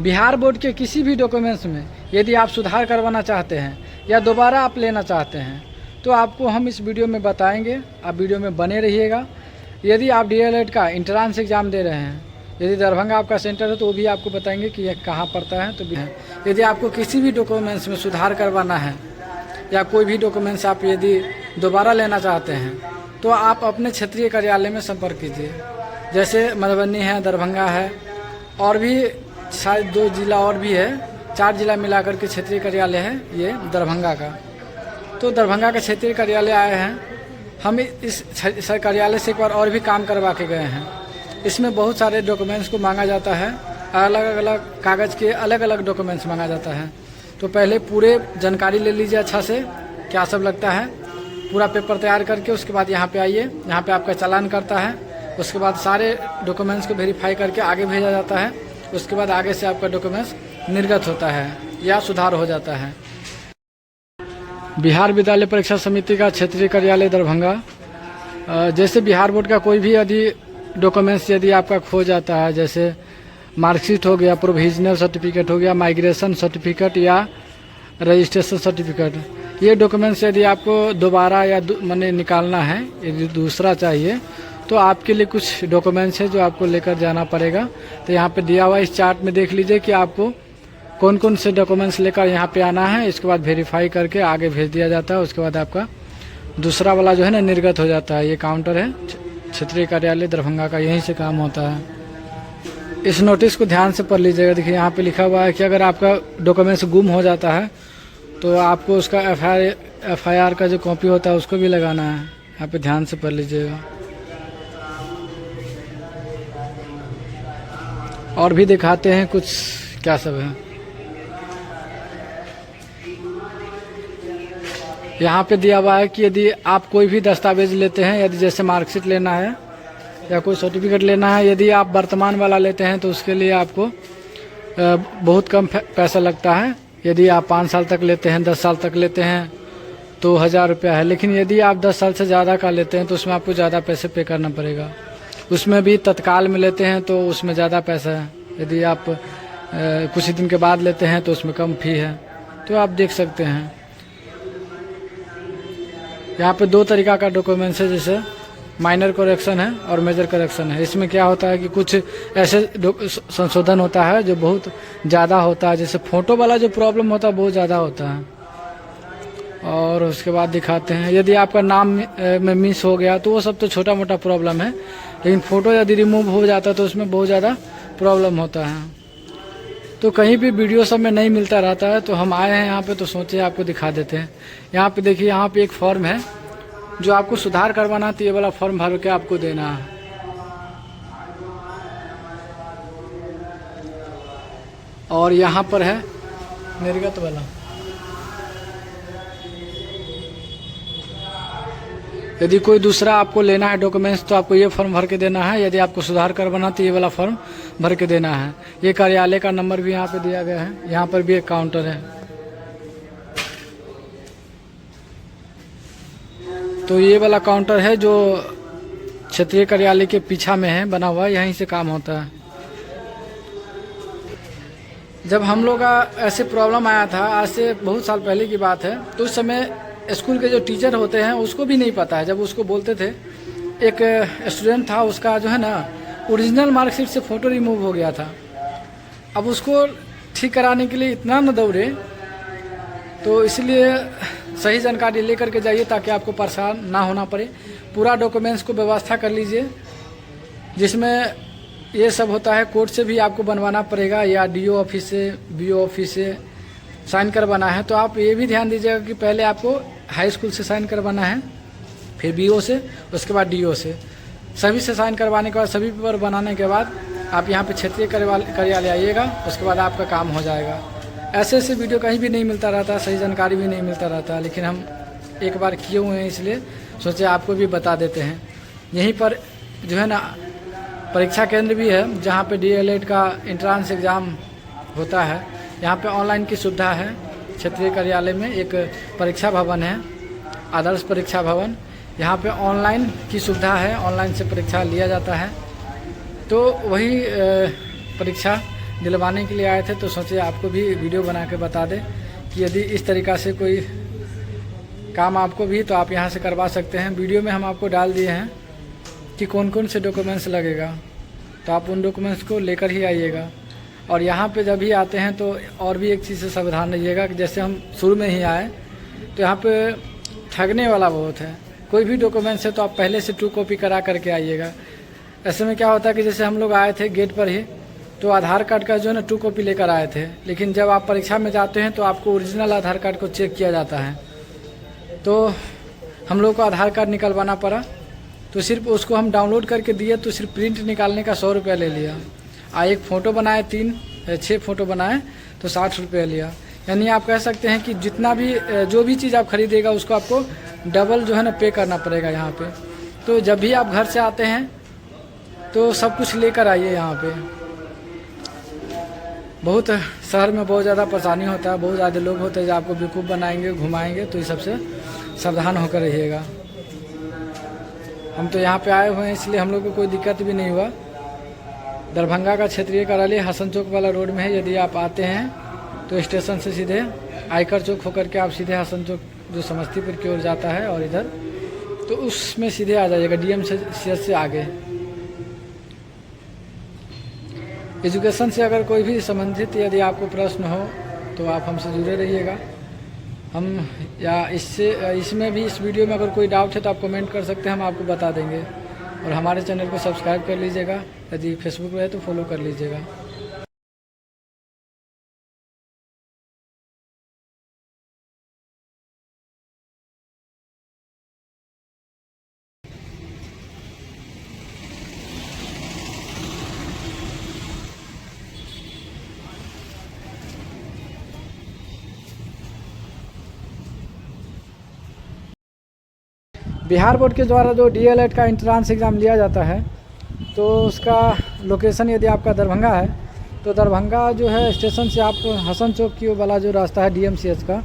Bihar board के किसी भी डॉक्यूमेंट्स में यदि आप सुधार करवाना चाहते हैं या दोबारा आप लेना चाहते हैं तो आपको हम इस वीडियो में बताएंगे। आप वीडियो में बने रहिएगा। यदि आप डीएलएड का एंट्रेंस एग्ज़ाम दे रहे हैं, यदि दरभंगा आपका सेंटर है तो वो भी आपको बताएंगे कि यह कहाँ पड़ता है। तो यदि आपको किसी भी डॉक्यूमेंट्स में सुधार करवाना है या कोई भी डॉक्यूमेंट्स आप यदि दोबारा लेना चाहते हैं तो आप अपने क्षेत्रीय कार्यालय में संपर्क कीजिए। जैसे मधुबनी है, दरभंगा है और भी शायद 2 जिला और भी है, 4 जिला मिलाकर के क्षेत्रीय कार्यालय है ये दरभंगा का। तो दरभंगा का क्षेत्रीय कार्यालय आए हैं हम। इस कार्यालय से एक बार और भी काम करवा के गए हैं। इसमें बहुत सारे डॉक्यूमेंट्स को मांगा जाता है, अलग अलग कागज़ के अलग अलग डॉक्यूमेंट्स मांगा जाता है। तो पहले पूरे जानकारी ले लीजिए अच्छा से क्या सब लगता है, पूरा पेपर तैयार करके उसके बाद यहाँ पे आइए। यहाँ पे आपका चालान करता है, उसके बाद सारे डॉक्यूमेंट्स को वेरीफाई करके आगे भेजा जाता है। उसके बाद आगे से आपका डॉक्यूमेंट्स निर्गत होता है या सुधार हो जाता है। बिहार विद्यालय परीक्षा समिति का क्षेत्रीय कार्यालय दरभंगा। जैसे बिहार बोर्ड का कोई भी यदि डॉक्यूमेंट्स यदि आपका खो जाता है, जैसे मार्कशीट हो गया, प्रोविजनल सर्टिफिकेट हो गया, माइग्रेशन सर्टिफिकेट या रजिस्ट्रेशन सर्टिफिकेट, ये डॉक्यूमेंट्स यदि आपको दोबारा या माने निकालना है, यदि दूसरा चाहिए तो आपके लिए कुछ डॉक्यूमेंट्स है जो आपको लेकर जाना पड़ेगा। तो यहाँ पे दिया हुआ इस चार्ट में देख लीजिए कि आपको कौन कौन से डॉक्यूमेंट्स लेकर यहाँ पे आना है। इसके बाद वेरीफाई करके आगे भेज दिया जाता है। उसके बाद आपका दूसरा वाला जो है ना निर्गत हो जाता है। ये काउंटर है क्षेत्रीय कार्यालय दरभंगा का, यहीं से काम होता है। इस नोटिस को ध्यान से पढ़ लीजिएगा। देखिए यहाँ पे लिखा हुआ है कि अगर आपका डॉक्यूमेंट्स गुम हो जाता है तो आपको उसका एफआईआर का जो कॉपी होता है उसको भी लगाना है। यहाँ पे ध्यान से पढ़ लीजिएगा। और भी दिखाते हैं कुछ क्या सब है। यहाँ पे दिया हुआ है कि यदि आप कोई भी दस्तावेज लेते हैं, यदि जैसे मार्कशीट लेना है या कोई सर्टिफिकेट लेना है, यदि आप वर्तमान वाला लेते हैं तो उसके लिए आपको बहुत कम पैसा लगता है। यदि आप 5 साल तक लेते हैं, 10 साल तक लेते हैं तो 1000 रुपया है। लेकिन यदि आप 10 साल से ज़्यादा का लेते हैं तो उसमें आपको ज़्यादा पैसे पे करना पड़ेगा। उसमें भी तत्काल में लेते हैं तो उसमें ज़्यादा पैसा है। यदि आप कुछ ही दिन के बाद लेते हैं तो उसमें कम फ़ी है। तो आप देख सकते हैं यहाँ पे 2 तरीका का डॉक्यूमेंट्स है, जैसे माइनर करेक्शन है और मेजर करेक्शन है। इसमें क्या होता है कि कुछ ऐसे संशोधन होता है जो बहुत ज़्यादा होता है, जैसे फ़ोटो वाला जो प्रॉब्लम होता है बहुत ज़्यादा होता है। और उसके बाद दिखाते हैं यदि आपका नाम में मिस हो गया तो वो सब तो छोटा मोटा प्रॉब्लम है, लेकिन फ़ोटो यदि रिमूव हो जाता है तो उसमें बहुत ज़्यादा प्रॉब्लम होता है। तो कहीं भी वीडियो सब में नहीं मिलता रहता है तो हम आए हैं यहाँ पे तो सोचे आपको दिखा देते हैं। यहाँ पे देखिए, यहाँ पे एक फॉर्म है जो आपको सुधार करवाना तो ये वाला फॉर्म भर के आपको देना है। और यहाँ पर है निर्गत वाला। यदि कोई दूसरा आपको लेना है डॉक्यूमेंट्स तो आपको ये फॉर्म भर के देना है। यदि आपको सुधार करवाना तो ये वाला फॉर्म भर के देना है। ये कार्यालय का नंबर भी यहाँ पे दिया गया है। यहाँ पर भी एक काउंटर है। तो ये वाला काउंटर है जो क्षेत्रीय कार्यालय के पीछा में है बना हुआ, यहीं से काम होता है। जब हम लोग का ऐसे प्रॉब्लम आया था, आज से बहुत साल पहले की बात है, तो उस समय स्कूल के जो टीचर होते हैं उसको भी नहीं पता है। जब उसको बोलते थे, एक स्टूडेंट था उसका जो है ना ओरिजिनल मार्कशीट से फ़ोटो रिमूव हो गया था। अब उसको ठीक कराने के लिए इतना न दौड़े, तो इसलिए सही जानकारी लेकर के जाइए ताकि आपको परेशान ना होना पड़े। पूरा डॉक्यूमेंट्स को व्यवस्था कर लीजिए, जिसमें ये सब होता है। कोर्ट से भी आपको बनवाना पड़ेगा या डीओ ऑफिस से, बीओ ऑफिस से साइन करवाना है। तो आप ये भी ध्यान दीजिएगा कि पहले आपको हाई स्कूल से साइन करवाना है, फिर बीओ से, उसके बाद डीओ से। सभी से साइन करवाने के बाद, सभी पेपर बनाने के बाद आप यहाँ पे क्षेत्रीय कार्यालय आइएगा। उसके बाद आपका काम हो जाएगा। ऐसे ऐसे वीडियो कहीं भी नहीं मिलता रहता, सही जानकारी भी नहीं मिलता रहता, लेकिन हम एक बार किए हुए हैं इसलिए सोचे आपको भी बता देते हैं। यहीं पर जो है ना परीक्षा केंद्र भी है जहाँ पे डीएलएड का एंट्रेंस एग्ज़ाम होता है। यहाँ पे ऑनलाइन की सुविधा है। क्षेत्रीय कार्यालय में एक परीक्षा भवन है, आदर्श परीक्षा भवन। यहाँ पे ऑनलाइन की सुविधा है, ऑनलाइन से परीक्षा लिया जाता है। तो वही परीक्षा दिलवाने के लिए आए थे, तो सोचे आपको भी वीडियो बना के बता दें कि यदि इस तरीक़ा से कोई काम आपको भी तो आप यहाँ से करवा सकते हैं। वीडियो में हम आपको डाल दिए हैं कि कौन कौन से डॉक्यूमेंट्स लगेगा, तो आप उन डॉक्यूमेंट्स को लेकर ही आइएगा। और यहाँ पे जब भी आते हैं तो और भी एक चीज़ से सावधान रहिएगा कि जैसे हम शुरू में ही आए तो यहाँ पे ठगने वाला बहुत है। कोई भी डॉक्यूमेंट्स है तो आप पहले से 2 कॉपी करा करके आइएगा। ऐसे में क्या होता है कि जैसे हम लोग आए थे गेट पर ही, तो आधार कार्ड का जो है ना 2 कॉपी लेकर आए थे, लेकिन जब आप परीक्षा में जाते हैं तो आपको ओरिजिनल आधार कार्ड को चेक किया जाता है। तो हम लोग को आधार कार्ड निकलवाना पड़ा, तो सिर्फ उसको हम डाउनलोड करके दिए तो सिर्फ प्रिंट निकालने का 100 रुपया ले लिया। एक फ़ोटो बनाए 6 फ़ोटो बनाए तो 60 रुपया लिया। यानी आप कह सकते हैं कि जितना भी जो भी चीज़ आप खरीदेगा उसको आपको डबल जो है ना पे करना पड़ेगा यहाँ पे। तो जब भी आप घर से आते हैं तो सब कुछ लेकर आइए यहाँ पे। बहुत शहर में बहुत ज़्यादा परेशानी होता है, बहुत ज़्यादा लोग होते हैं जो आपको बेवकूफ़ बनाएंगे, घुमाएंगे, तो इस सबसे सावधान होकर रहिएगा। हम तो यहाँ पे आए हुए हैं इसलिए हम लोग को कोई दिक्कत भी नहीं हुआ। दरभंगा का क्षेत्रीय कार्यालय हसन चौक वाला रोड में है। यदि आप आते हैं तो स्टेशन से सीधे आयकर चौक होकर के आप सीधे हसन चौक जो समस्तीपुर की ओर जाता है और इधर, तो उसमें सीधे आ जाइएगा DMCH से आगे। एजुकेशन से अगर कोई भी संबंधित यदि आपको प्रश्न हो तो आप हमसे जुड़े रहिएगा। हम या इसमें भी इस वीडियो में अगर कोई डाउट है तो आप कमेंट कर सकते हैं, हम आपको बता देंगे। और हमारे चैनल को सब्सक्राइब कर लीजिएगा, यदि फेसबुक पे है तो फॉलो कर लीजिएगा। बिहार बोर्ड के द्वारा जो DLED का एंट्रांस एग्ज़ाम लिया जाता है, तो उसका लोकेशन यदि आपका दरभंगा है तो दरभंगा जो है स्टेशन से आपको हसन चौक की वाला जो रास्ता है DMCH का,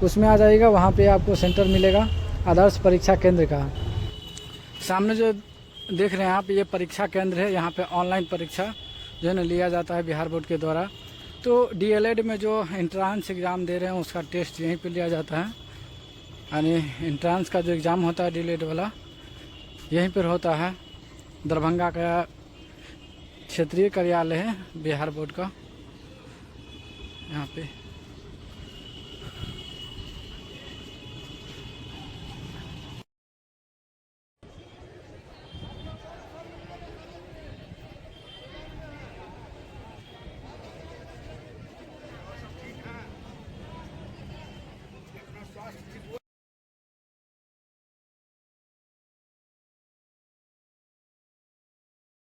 उसमें आ जाइएगा। वहाँ पे आपको सेंटर मिलेगा आदर्श परीक्षा केंद्र का। सामने जो देख रहे हैं आप, ये परीक्षा केंद्र है। यहाँ पे ऑनलाइन परीक्षा जो है ना लिया जाता है बिहार बोर्ड के द्वारा। तो DLED में जो एंट्रांस एग्ज़ाम दे रहे हैं उसका टेस्ट यहीं पर लिया जाता है। यानी एंट्रांस का जो एग्ज़ाम होता है DLED वाला यहीं पर होता है। दरभंगा का क्षेत्रीय कार्यालय है बिहार बोर्ड का यहाँ पे।